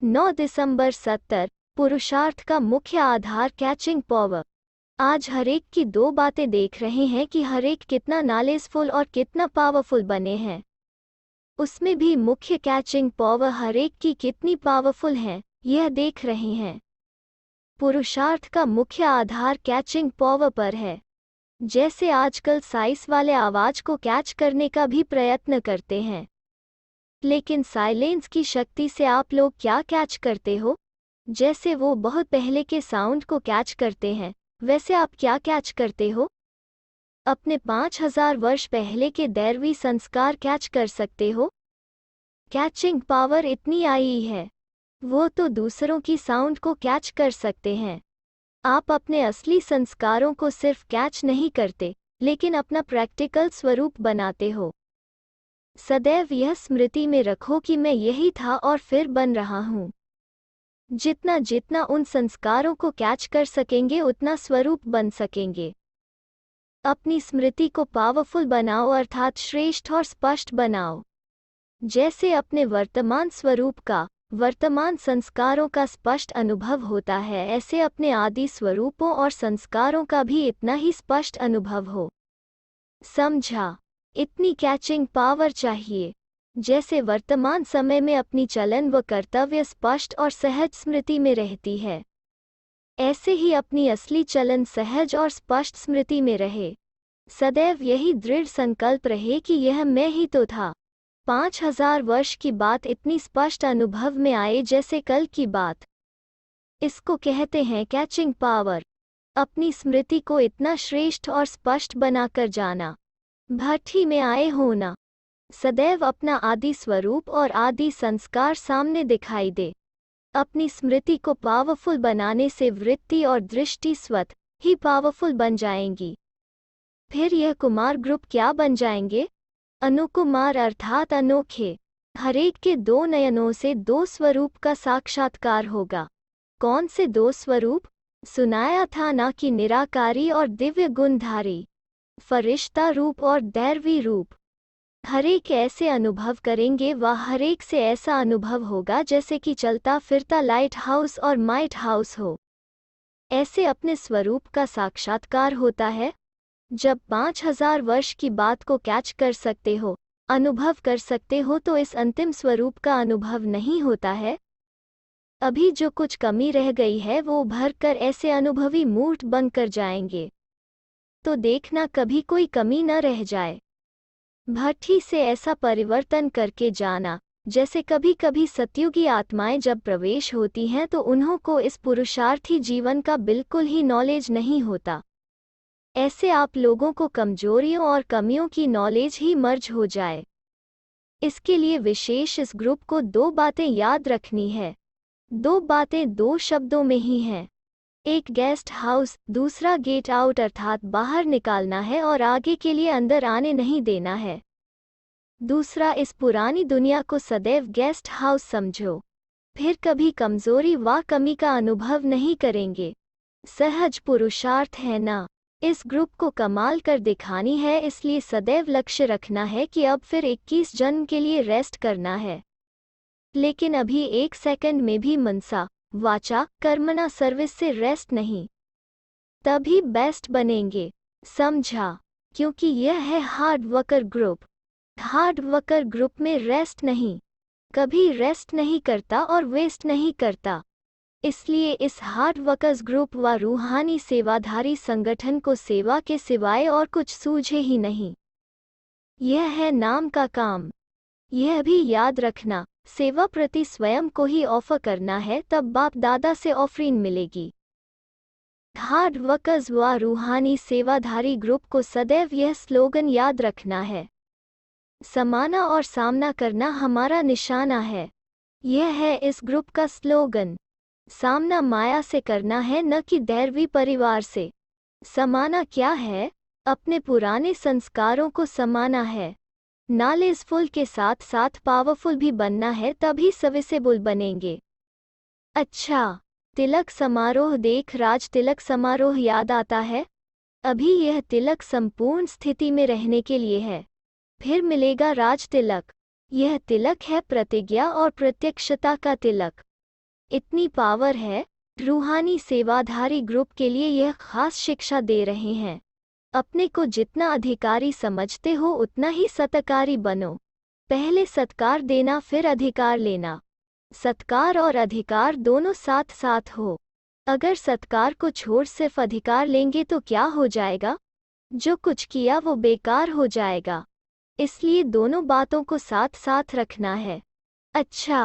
9 दिसंबर 70 पुरुषार्थ का मुख्य आधार कैचिंग पावर। आज हरेक की दो बातें देख रहे हैं कि हरेक कितना नॉलेजफुल और कितना पावरफुल बने हैं। उसमें भी मुख्य कैचिंग पावर हरेक की कितनी पावरफुल है यह देख रहे हैं। पुरुषार्थ का मुख्य आधार कैचिंग पावर पर है। जैसे आजकल साइंस वाले आवाज को कैच करने का भी प्रयत्न करते हैं, लेकिन साइलेंस की शक्ति से आप लोग क्या कैच करते हो? जैसे वो बहुत पहले के साउंड को कैच करते हैं, वैसे आप क्या कैच करते हो? अपने 5000 वर्ष पहले के दैवी संस्कार कैच कर सकते हो? कैचिंग पावर इतनी आई है, वो तो दूसरों की साउंड को कैच कर सकते हैं। आप अपने असली संस्कारों को सिर्फ कैच नहीं करते, लेकिन अपना प्रैक्टिकल स्वरूप बनाते हो। सदैव यह स्मृति में रखो कि मैं यही था और फिर बन रहा हूँ। जितना जितना उन संस्कारों को कैच कर सकेंगे उतना स्वरूप बन सकेंगे। अपनी स्मृति को पावरफुल बनाओ, अर्थात श्रेष्ठ और स्पष्ट बनाओ। जैसे अपने वर्तमान स्वरूप का, वर्तमान संस्कारों का स्पष्ट अनुभव होता है, ऐसे अपने आदि स्वरूपों और संस्कारों का भी इतना ही स्पष्ट अनुभव हो। समझा? इतनी कैचिंग पावर चाहिए। जैसे वर्तमान समय में अपनी चलन व कर्तव्य स्पष्ट और सहज स्मृति में रहती है, ऐसे ही अपनी असली चलन सहज और स्पष्ट स्मृति में रहे। सदैव यही दृढ़ संकल्प रहे कि यह मैं ही तो था। 5000 वर्ष की बात इतनी स्पष्ट अनुभव में आए जैसे कल की बात। इसको कहते हैं कैचिंग पावर। अपनी स्मृति को इतना श्रेष्ठ और स्पष्ट बनाकर जाना, भट्ठी में आए होना। सदैव अपना आदि स्वरूप और आदि संस्कार सामने दिखाई दे। अपनी स्मृति को पावरफुल बनाने से वृत्ति और दृष्टि स्वतः ही पावरफुल बन जाएंगी। फिर यह कुमार ग्रुप क्या बन जाएंगे? अनुकुमार अर्थात अनोखे। हरेक के दो नयनों से दो स्वरूप का साक्षात्कार होगा। कौन से दो स्वरूप? सुनाया था ना कि निराकारी और दिव्य गुणधारी, फरिश्ता रूप और दैवी रूप। हरेक ऐसे अनुभव करेंगे व हरेक से ऐसा अनुभव होगा जैसे कि चलता फिरता लाइट हाउस और माइट हाउस हो। ऐसे अपने स्वरूप का साक्षात्कार होता है। जब 5000 वर्ष की बात को कैच कर सकते हो, अनुभव कर सकते हो, तो इस अंतिम स्वरूप का अनुभव नहीं होता है। अभी जो कुछ कमी रह गई है वो उभर कर ऐसे अनुभवी मूर्त बनकर जाएंगे। तो देखना कभी कोई कमी न रह जाए। भट्ठी से ऐसा परिवर्तन करके जाना, जैसे कभी कभी सतयुगी आत्माएं जब प्रवेश होती हैं तो उन्हों को इस पुरुषार्थी जीवन का बिल्कुल ही नॉलेज नहीं होता। ऐसे आप लोगों को कमजोरियों और कमियों की नॉलेज ही मर्ज हो जाए। इसके लिए विशेष इस ग्रुप को दो बातें याद रखनी है। दो बातें दो शब्दों में ही हैं। एक गेस्ट हाउस, दूसरा गेट आउट अर्थात बाहर निकालना है और आगे के लिए अंदर आने नहीं देना है। दूसरा, इस पुरानी दुनिया को सदैव गेस्ट हाउस समझो। फिर कभी कमजोरी व कमी का अनुभव नहीं करेंगे। सहज पुरुषार्थ है ना, इस ग्रुप को कमाल कर दिखानी है, इसलिए सदैव लक्ष्य रखना है कि अब फिर 21 जन्म के लिए रेस्ट करना है। लेकिन अभी 1 सेकंड में भी मनसा वाचा कर्मणा सर्विस से रेस्ट नहीं, तभी बेस्ट बनेंगे। समझा? क्योंकि यह है hard worker group. Hard worker group में रेस्ट नहीं, कभी रेस्ट नहीं करता और वेस्ट नहीं करता। इसलिए इस हार्ड वर्कर्स ग्रुप व रूहानी सेवाधारी संगठन को सेवा के सिवाय और कुछ सूझे ही नहीं। यह है नाम का काम। यह भी याद रखना, सेवा प्रति स्वयं को ही ऑफर करना है, तब बाप दादा से ऑफरिंग मिलेगी। हार्ड वर्कर्स व रूहानी सेवाधारी ग्रुप को सदैव यह स्लोगन याद रखना है। समाना और सामना करना हमारा निशाना है। यह है इस ग्रुप का स्लोगन। सामना माया से करना है, न कि दैवी परिवार से। समाना क्या है? अपने पुराने संस्कारों को समाना है। नॉलेजफुल के साथ साथ पावरफुल भी बनना है, तभी सर्विसेबल बनेंगे। अच्छा, तिलक समारोह देख राज तिलक समारोह याद आता है? अभी यह तिलक संपूर्ण स्थिति में रहने के लिए है, फिर मिलेगा राज तिलक। यह तिलक है प्रतिज्ञा और प्रत्यक्षता का तिलक। इतनी पावर है, रूहानी सेवाधारी ग्रुप के लिए यह खास शिक्षा दे रहे हैं। अपने को जितना अधिकारी समझते हो उतना ही सत्कारी बनो। पहले सत्कार देना फिर अधिकार लेना। सत्कार और अधिकार दोनों साथ साथ हो। अगर सत्कार को छोड़ सिर्फ अधिकार लेंगे तो क्या हो जाएगा? जो कुछ किया वो बेकार हो जाएगा। इसलिए दोनों बातों को साथ साथ रखना है। अच्छा।